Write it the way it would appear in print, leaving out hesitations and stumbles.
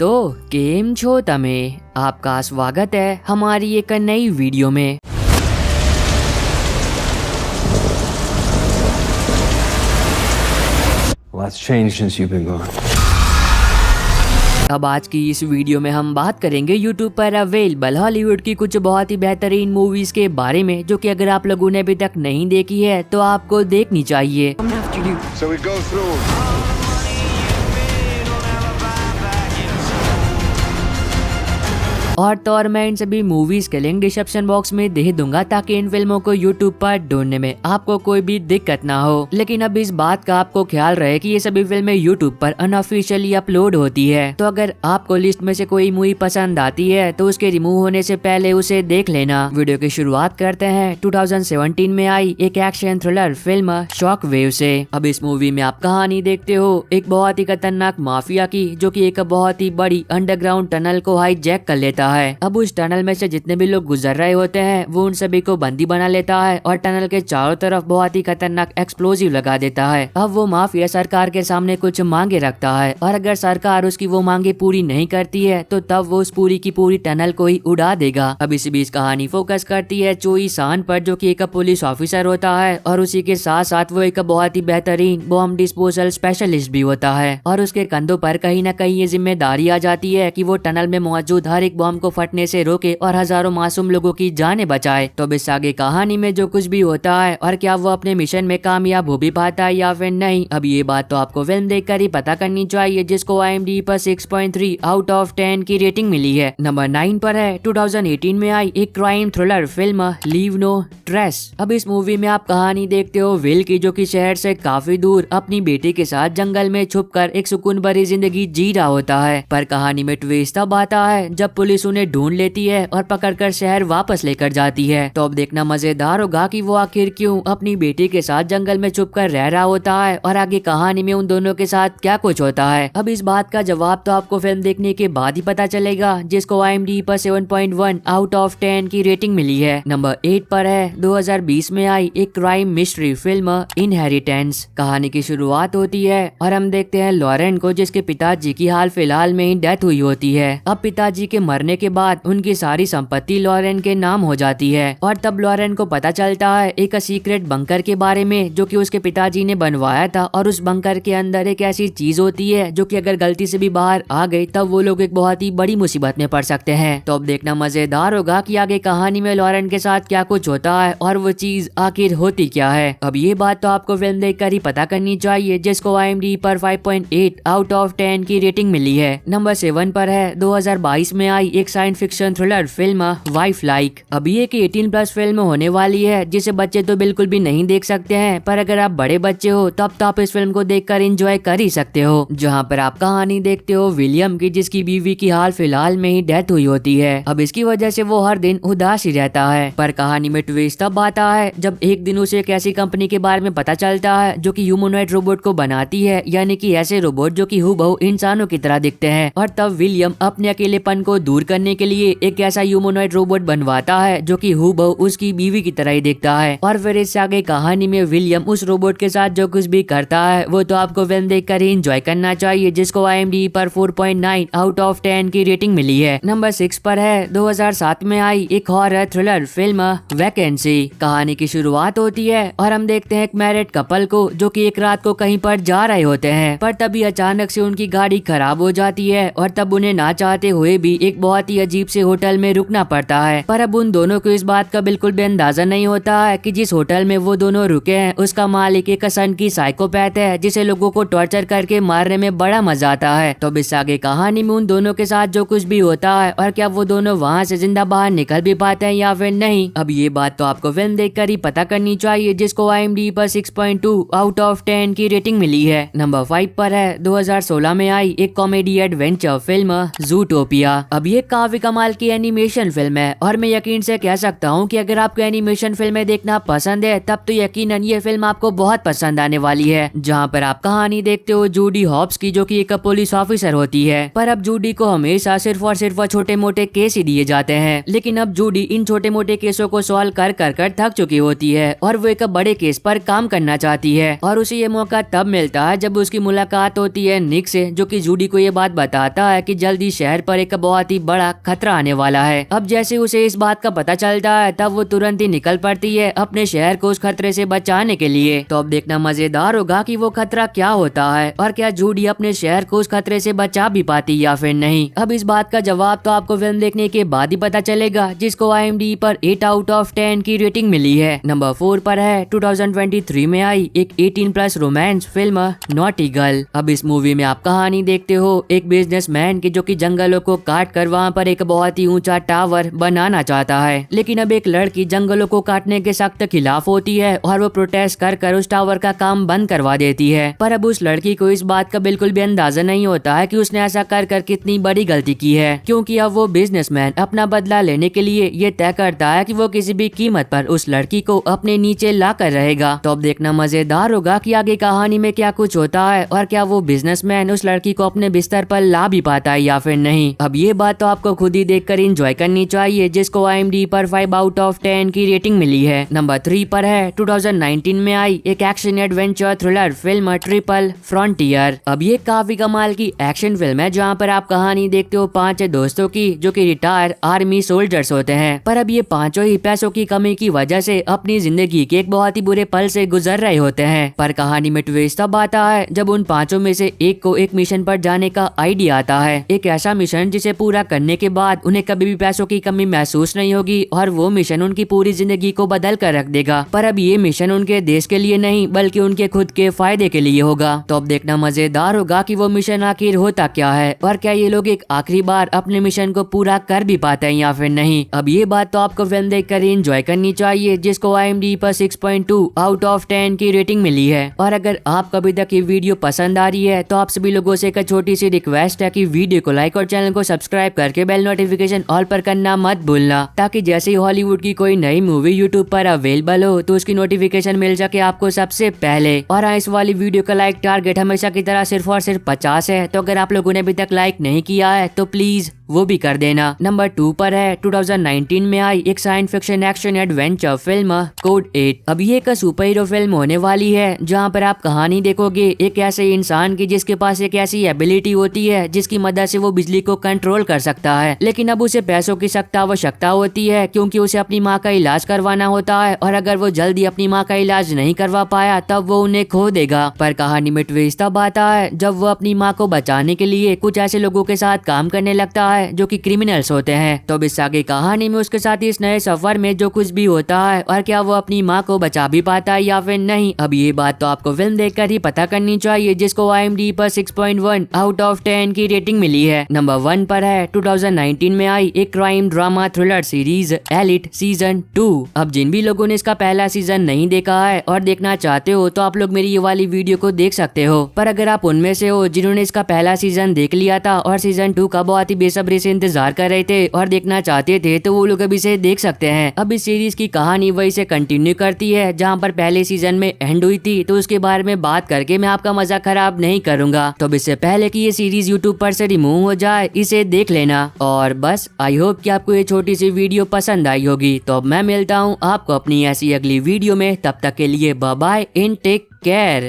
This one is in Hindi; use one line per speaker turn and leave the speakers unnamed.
तो केम छो तमे, आपका स्वागत है हमारी एक नई वीडियो में।
Lots changed since you've been gone.
अब आज की इस वीडियो में हम बात करेंगे YouTube पर अवेलेबल हॉलीवुड की कुछ बहुत ही बेहतरीन मूवीज के बारे में, जो कि अगर आप लोगों ने अभी तक नहीं देखी है तो आपको देखनी चाहिए।
So we go through.
और तो और मैं इन सभी मूवीज के लिंक डिस्क्रिप्शन बॉक्स में दे दूंगा, ताकि इन फिल्मों को YouTube पर ढूंढने में आपको कोई भी दिक्कत ना हो। लेकिन अब इस बात का आपको ख्याल रहे कि ये सभी फिल्में YouTube पर अनऑफिशियली अपलोड होती है, तो अगर आपको लिस्ट में से कोई मूवी पसंद आती है तो उसके रिमूव होने से पहले उसे देख लेना। वीडियो की शुरुआत करते हैं 2017 में आई एक action thriller film shock wave से। अब इस मूवी में आप कहानी देखते हो एक बहुत ही खतरनाक माफिया की, जो कि एक बहुत ही बड़ी अंडरग्राउंड टनल को हाईजैक कर लेता है। अब उस टनल में से जितने भी लोग गुजर रहे होते हैं वो उन सभी को बंदी बना लेता है और टनल के चारों तरफ बहुत ही खतरनाक एक्सप्लोजिव लगा देता है। अब वो माफिया सरकार के सामने कुछ मांगे रखता है, और अगर सरकार उसकी वो मांगे पूरी नहीं करती है तो तब वो उस पूरी की पूरी टनल को ही उड़ा देगा। अब इसी बीच कहानी फोकस करती है चोई सान पर, जो कि एक पुलिस ऑफिसर होता है, और उसी के साथ साथ वो एक बहुत ही बेहतरीन बॉम्ब डिस्पोजल स्पेशलिस्ट भी होता है। और उसके कंधों पर कहीं ना कहीं ये जिम्मेदारी आ जाती है कि वो टनल में मौजूद हर एक बॉम्ब को फटने से रोके और हजारों मासूम लोगों की जानें बचाए। तो अब इस आगे कहानी में जो कुछ भी होता है और क्या वो अपने मिशन में कामयाब हो भी पाता है या फिर नहीं, अब ये बात तो आपको फिल्म देखकर ही पता करनी चाहिए, जिसको IMDb पर 6.3 आउट ऑफ 10 की रेटिंग मिली है। नंबर 9 पर है 2018 में आई एक crime thriller film leave no trace. अब इस मूवी में आप कहानी देखते हो विल की, जो कि शहर से काफी दूर अपनी बेटी के साथ जंगल में छुपकर एक सुकून भरी जिंदगी जी रहा होता है। पर कहानी में ट्विस्ट तब आता है जब पुलिस उन्हें ढूंढ लेती है और पकड़कर शहर वापस लेकर जाती है। तो अब देखना मजेदार होगा कि वो आखिर क्यों अपनी बेटी के साथ जंगल में छुपकर रह रहा होता है, और आगे कहानी में उन दोनों के साथ क्या कुछ होता है। अब इस बात का जवाब तो आपको फिल्म देखने के बाद ही पता चलेगा, जिसको IMDb पर 7.1 आउट ऑफ 10 की रेटिंग मिली है। नंबर 8 पर है 2020 में आई एक क्राइम मिस्ट्री फिल्म इनहेरिटेंस। कहानी की शुरुआत होती है और हम देखते हैं लॉरेन को, जिसके पिताजी की हाल फिलहाल में ही डेथ हुई होती है। अब पिताजी के मरने के बाद उनकी सारी संपत्ति लॉरेन के नाम हो जाती है, और तब लॉरेन को पता चलता है एक सीक्रेट बंकर के बारे में, जो कि उसके पिताजी ने बनवाया था। और उस बंकर के अंदर एक ऐसी चीज होती है जो कि अगर गलती से भी बाहर आ गई तब वो लोग एक बहुत ही बड़ी मुसीबत में पड़ सकते हैं। तो अब देखना मजेदार होगा कि आगे कहानी में लॉरेन के साथ क्या कुछ होता है और वो चीज आखिर होती क्या है। अब ये बात तो आपको फिल्म देखकर ही पता करनी चाहिए, जिसको IMDb पर 5.8 आउट ऑफ 10 की रेटिंग मिली है। नंबर 7 पर है 2022 में आई एक science fiction thriller film wife like. अभी एक 18+ फिल्म होने वाली है, जिसे बच्चे तो बिल्कुल भी नहीं देख सकते हैं, पर अगर आप बड़े बच्चे हो तब तो आप इस फिल्म को देखकर एंजॉय कर ही सकते हो। जहां पर आप कहानी देखते हो विलियम की, जिसकी बीवी की हाल फिलहाल में ही डेथ हुई होती है। अब इसकी वजह से वो हर दिन उदास ही रहता है। पर कहानी में ट्विस्ट तब आता है जब एक दिन उसे एक ऐसी कंपनी के बारे में पता चलता है जो कि ह्यूमनॉइड रोबोट को बनाती है, यानी कि ऐसे रोबोट जो कि हूबहू इंसानों की तरह दिखते हैं। और तब विलियम अपने अकेलेपन को दूर करने के लिए एक ऐसा ह्यूमनॉइड रोबोट बनवाता है जो कि हूबहू उसकी बीवी की तरह ही दिखता है। और फिर इससे आगे कहानी में विलियम उस रोबोट के साथ जो कुछ भी करता है वो तो आपको फिल्म देखकर ही एंजॉय करना चाहिए, जिसको IMDb पर 4.9 आउट ऑफ 10 की रेटिंग मिली है। नंबर 6 पर है 2007 में आई एक हॉरर थ्रिलर फिल्म वैकेंसी। कहानी की शुरुआत होती है और हम देखते हैं एक मैरिड कपल को, जो कि एक रात को कहीं पर जा रहे होते हैं, पर तभी अचानक से उनकी गाड़ी खराब हो जाती है और तब उन्हें ना चाहते हुए भी एक बहुत ही अजीब से होटल में रुकना पड़ता है। पर अब उन दोनों को इस बात का बिल्कुल भी अंदाजा नहीं होता है कि जिस होटल में वो दोनों रुके हैं उसका मालिक एक असन की साइकोपैथ है, जिसे लोगों को टॉर्चर करके मारने में बड़ा मजा आता है। तो इस आगे कहानी में उन दोनों के साथ जो कुछ भी होता है और क्या वो दोनों वहाँ से जिंदा बाहर निकल भी पाते हैं या फिर नहीं, अब ये बात तो आपको फिल्म देखकर ही पता करनी चाहिए, जिसको IMDb पर 6.2 आउट ऑफ 10 की रेटिंग मिली है। नंबर 5 पर है 2016 में आई एक कॉमेडी एडवेंचर फिल्म जूटोपिया। अब ये काफी कमाल की एनिमेशन फिल्म है और मैं यकीन से कह सकता हूँ कि अगर आपको एनिमेशन फिल्में देखना पसंद है तब तो यकीनन ये फिल्म आपको बहुत पसंद आने वाली है, जहाँ पर आप कहानी देखते हो जूडी हॉब्स की, जो कि एक पुलिस ऑफिसर होती है। पर अब जूडी को हमेशा सिर्फ और सिर्फ छोटे मोटे केस ही दिए जाते हैं, लेकिन अब जूडी इन छोटे मोटे केसों को सॉल्व कर कर कर थक चुकी होती है और वो एक बड़े केस पर काम करना चाहती है। और उसे ये मौका तब मिलता है जब उसकी मुलाकात होती है निक से, जो कि जूडी को ये बात बताता है कि जल्दी शहर पर एक बहुत ही बड़ा खतरा आने वाला है। अब जैसे उसे इस बात का पता चलता है तब वो तुरंत ही निकल पड़ती है अपने शहर को उस खतरे से बचाने के लिए। तो अब देखना मजेदार होगा कि वो खतरा क्या होता है और क्या जूडी अपने शहर को उस खतरे से बचा भी पाती या फिर नहीं। अब इस बात का जवाब तो आपको फिल्म देखने के बाद ही पता चलेगा, जिसको IMDb पर 8 आउट ऑफ 10 की रेटिंग मिली है। नंबर 4 पर है 2023 में आई एक 18+ रोमांस फिल्म नॉटी गर्ल। अब इस मूवी में आप कहानी देखते हो एक बिजनेसमैन की, जो कि जंगलों को काट कर वहाँ पर एक बहुत ही ऊंचा टावर बनाना चाहता है, लेकिन अब एक लड़की जंगलों को काटने के सख्त खिलाफ होती है और वो प्रोटेस्ट कर कर उस टावर का काम बंद करवा देती है। पर अब उस लड़की को इस बात का बिल्कुल भी अंदाजा नहीं होता है कि उसने ऐसा कर कर कितनी बड़ी गलती की है, क्योंकि अब वो बिजनेसमैन अपना बदला लेने के लिए ये तय करता है कि वो किसी भी कीमत पर उस लड़की को अपने नीचे ला कर रहेगा। तो अब देखना मजेदार होगा कि आगे कहानी में क्या कुछ होता है और क्या वो बिजनेसमैन उस लड़की को अपने बिस्तर पर ला भी पाता है या फिर नहीं। अब ये बात तो आपको खुद ही देखकर एंजॉय करनी चाहिए, जिसको IMDb पर 5 आउट ऑफ 10 की रेटिंग मिली है। नंबर 3 पर है 2019 में आई एक action adventure thriller film triple frontier. अब ये काफी कमाल की एक्शन फिल्म है, जहाँ पर आप कहानी देखते हो 5 दोस्तों की, जो कि रिटायर आर्मी सोल्जर्स होते हैं। पर अब ये पांचों ही पैसों की कमी की वजह से अपनी जिंदगी के एक बहुत ही बुरे पल से गुजर रहे होते हैं। पर कहानी में ट्विस्ट तब आता है जब उन पांचों में से एक को एक मिशन पर जाने का आइडिया आता है, एक ऐसा मिशन जिसे पूरा करने के बाद उन्हें कभी भी पैसों की कमी महसूस नहीं होगी और वो मिशन उनकी पूरी जिंदगी को बदल कर रख देगा। पर अब ये मिशन उनके देश के लिए नहीं बल्कि उनके खुद के फायदे के लिए होगा। तो अब देखना मजेदार होगा कि वो मिशन आखिर होता क्या है और क्या ये लोग एक आखिरी बार अपने मिशन को पूरा कर भी पाते हैं या फिर नहीं। अब ये बात तो आपको फिल्म देखकर एंजॉय करनी चाहिए, जिसको IMDb पर 6.2 आउट ऑफ 10 की रेटिंग मिली है। और अगर आपको अभी तक ये वीडियो पसंद आ रही है तो आप सभी लोगों से एक छोटी सी रिक्वेस्ट है कि वीडियो को लाइक और चैनल को सब्सक्राइब करके बेल नोटिफिकेशन ऑल पर करना मत भूलना, ताकि जैसे ही हॉलीवुड की कोई नई मूवी यूट्यूब पर अवेलेबल हो तो उसकी नोटिफिकेशन मिल सके आपको सबसे पहले। और इस वाली वीडियो का लाइक टारगेट हमेशा की तरह सिर्फ और सिर्फ 50 है, तो अगर आप लोगों ने अभी तक लाइक नहीं किया है तो प्लीज वो भी कर देना। नंबर 2 पर है 2019 में आई एक science fiction action adventure film code 8। अब ये एक सुपर हीरो फिल्म होने वाली है, जहाँ पर आप कहानी देखोगे एक ऐसे इंसान की जिसके पास एक ऐसी एबिलिटी होती है जिसकी मदद से वो बिजली को कंट्रोल कर सकता है, लेकिन अब उसे पैसों की सख्त आवश्यकता होती है क्योंकि उसे अपनी माँ का इलाज करवाना होता है और अगर वो जल्दी अपनी माँ का इलाज नहीं करवा पाया तब वो उन्हें खो देगा। पर कहानी में ट्विस्ट तब आता है जब वो अपनी माँ को बचाने के लिए कुछ ऐसे लोगों के साथ काम करने लगता है जो कि क्रिमिनल्स होते हैं। तो अब इस आगे कहानी में उसके साथ इस नए सफर में जो कुछ भी होता है और क्या वो अपनी माँ को बचा भी पाता है या फिर नहीं, अब ये बात तो आपको फिल्म देखकर ही पता करनी चाहिए, जिसको IMDb पर 6.1 आउट ऑफ 10 की रेटिंग मिली है। नंबर 1 पर है 2019 में आई एक crime drama thriller series elite season 2। अब जिन भी लोगों ने इसका पहला सीजन नहीं देखा है और देखना चाहते हो तो आप लोग मेरी ये वाली वीडियो को देख सकते हो। पर अगर आप उनमें से हो जिन्होंने इसका पहला सीजन देख लिया था और सीजन 2 का बहुत ही बेसब्री से इंतजार कर रहे थे और देखना चाहते थे तो वो लोग अभी से देख सकते हैं। अब इस सीरीज की कहानी वही से कंटिन्यू करती है जहाँ पर पहले सीजन में एंड हुई थी, तो उसके बारे में बात करके मैं आपका मजा खराब नहीं करूंगा। तो इससे पहले कि ये सीरीज यूट्यूब पर से रिमूव हो जाए इसे देख लेना। और बस आई होप कि आपको ये छोटी सी वीडियो पसंद आई होगी। तो अब मैं मिलता हूँ आपको अपनी ऐसी अगली वीडियो में, तब तक के लिए bye bye and take care.